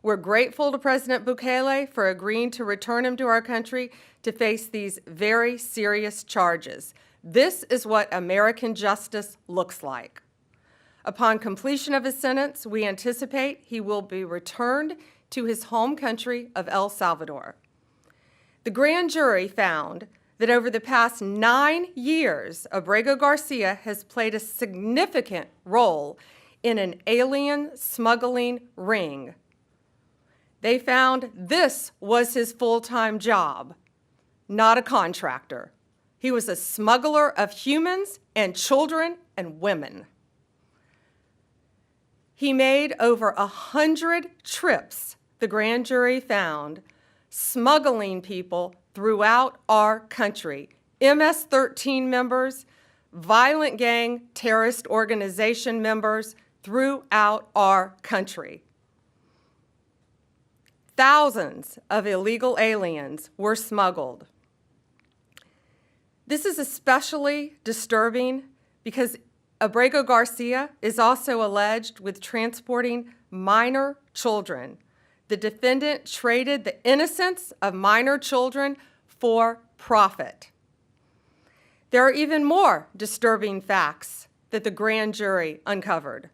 We're grateful to President Bukele for agreeing to return him to our country to face these very serious charges. This is what American justice looks like. Upon completion of his sentence, we anticipate he will be returned to his home country of El Salvador. The grand jury found that over the past 9 years, Abrego Garcia has played a significant role in an alien smuggling ring. They found this was his full-time job, not a contractor. He was a smuggler of humans and children and women. He made over 100 trips, the grand jury found, smuggling people throughout our country. MS-13 members, violent gang terrorist organization members throughout our country. Thousands of illegal aliens were smuggled. This is especially disturbing because Abrego Garcia is also alleged with transporting minor children. The defendant traded the innocence of minor children for profit. There are even more disturbing facts that the grand jury uncovered.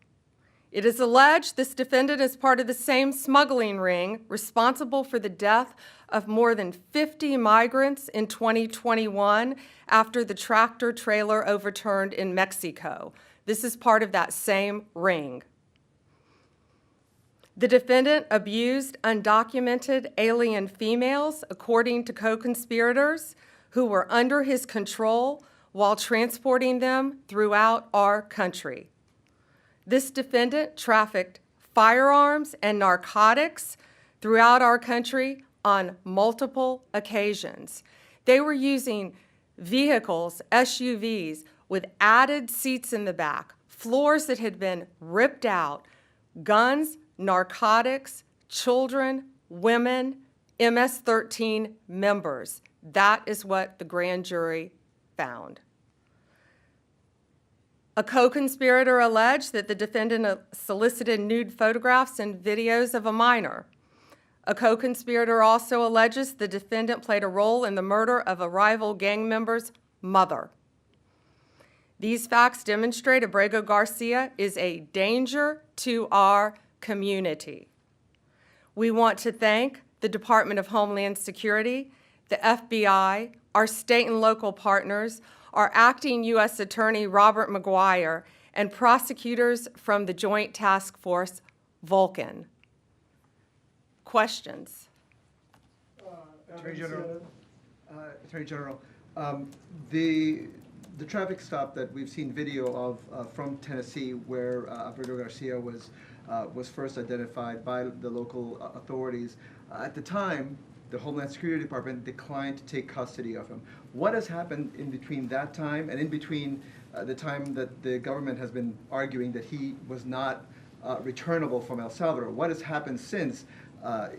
It is alleged this defendant is part of the same smuggling ring responsible for the death of more than 50 migrants in 2021 after the tractor trailer overturned in Mexico. This is part of that same ring. The defendant abused undocumented alien females, according to co-conspirators who were under his control while transporting them throughout our country. This defendant trafficked firearms and narcotics throughout our country on multiple occasions. They were using vehicles, SUVs, with added seats in the back, floors that had been ripped out, guns, narcotics, children, women, MS-13 members. That is what the grand jury found. A co-conspirator alleged that the defendant solicited nude photographs and videos of a minor. A co-conspirator also alleges the defendant played a role in the murder of a rival gang member's mother. These facts demonstrate Abrego Garcia is a danger to our community. We want to thank the Department of Homeland Security, the FBI, our state and local partners, our acting U.S. Attorney Robert McGuire, and prosecutors from the Joint Task Force Vulcan. Questions? Attorney General, the traffic stop that we've seen video of from Tennessee, where Abrego Garcia was first identified by the local authorities, at the time, the Homeland Security Department declined to take custody of him. What has happened in between that time and in between the time that the government has been arguing that he was not returnable from El Salvador? What has happened since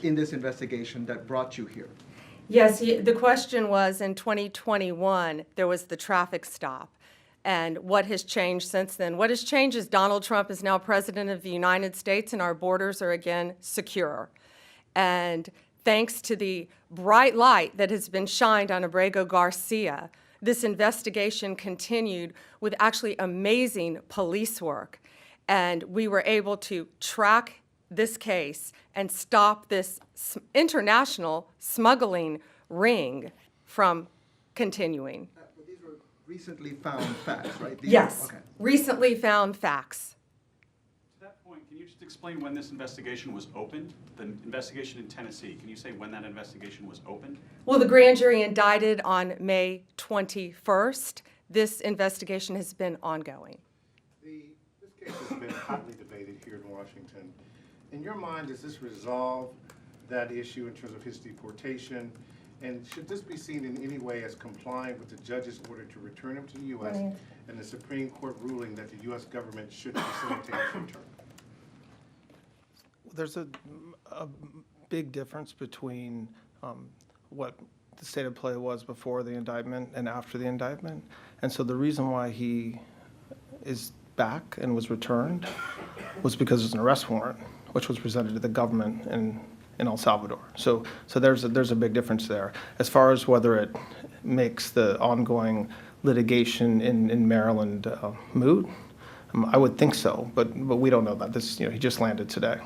in this investigation that brought you here? Yes, the question was in 2021, there was the traffic stop. And what has changed since then? What has changed is Donald Trump is now president of the United States and our borders are again secure. And thanks to the bright light that has been shined on Abrego Garcia, this investigation continued with actually amazing police work. And we were able to track this case and stop this international smuggling ring from continuing. But these were recently found facts, right? Yes, okay. Recently found facts. To that point, can you just explain when this investigation was opened? The investigation in Tennessee, can you say when that investigation was opened? Well, the grand jury indicted on May 21st. This investigation has been ongoing. This case has been hotly debated here in Washington. In your mind, does this resolve that issue in terms of his deportation? And should this be seen in any way as complying with the judge's order to return him to the U.S. and the Supreme Court ruling that the U.S. government should facilitate his return? There's a big difference between what the state of play was before the indictment and after the indictment. And so the reason why he is back and was returned was because there's an arrest warrant, which was presented to the government in El Salvador. So there's a big difference there. As far as whether it makes the ongoing litigation in Maryland moot, I would think so, but we don't know that. This, he just landed today.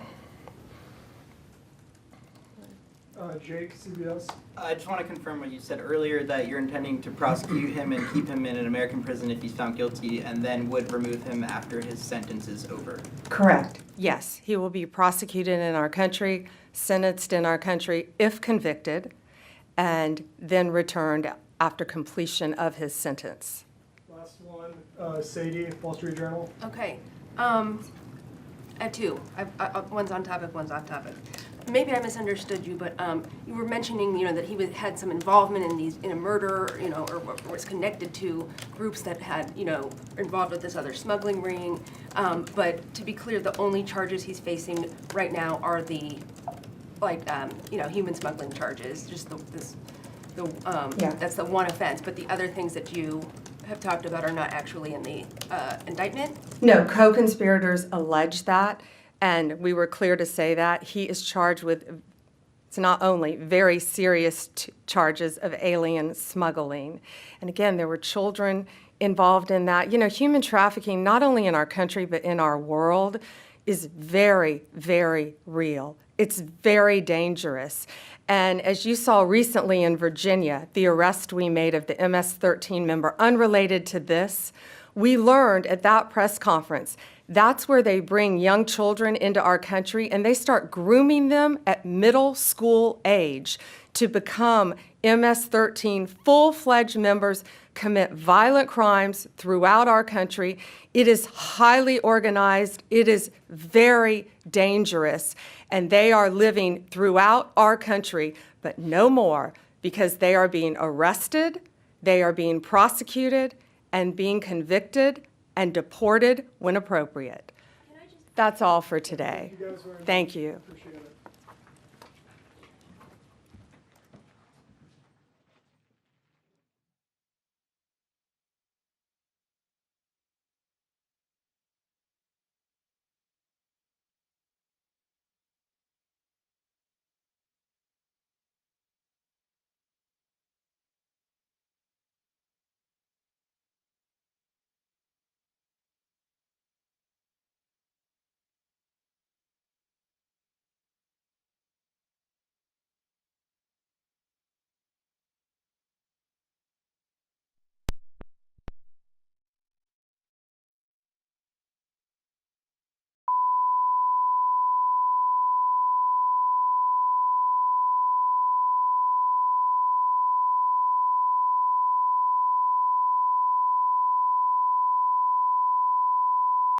Jake, CBS. I just want to confirm what you said earlier, that you're intending to prosecute him and keep him in an American prison if he's found guilty, and then would remove him after his sentence is over. Correct. Yes, he will be prosecuted in our country, sentenced in our country if convicted, and then returned after completion of his sentence. Last one, Sadie, Wall Street Journal. Okay. I have two. One's on topic, one's off topic. Maybe I misunderstood you, but you were mentioning, that he had some involvement in a murder, or was connected to groups that had, involved with this other smuggling ring. But to be clear, the only charges he's facing right now are the, human smuggling charges. Just that's the one offense. But the other things that you have talked about are not actually in the indictment? No, co-conspirators allege that, and we were clear to say that. He is charged with, it's not only very serious charges of alien smuggling. And again, there were children involved in that. Human trafficking, not only in our country, but in our world, is very, very real. It's very dangerous. And as you saw recently in Virginia, the arrest we made of the MS-13 member, unrelated to this, we learned at that press conference, that's where they bring young children into our country and they start grooming them at middle school age to become MS-13 full-fledged members, commit violent crimes throughout our country. It is highly organized. It is very dangerous. And they are living throughout our country, but no more, because they are being arrested, they are being prosecuted, and being convicted and deported when appropriate. That's all for today. Thank you. Appreciate it.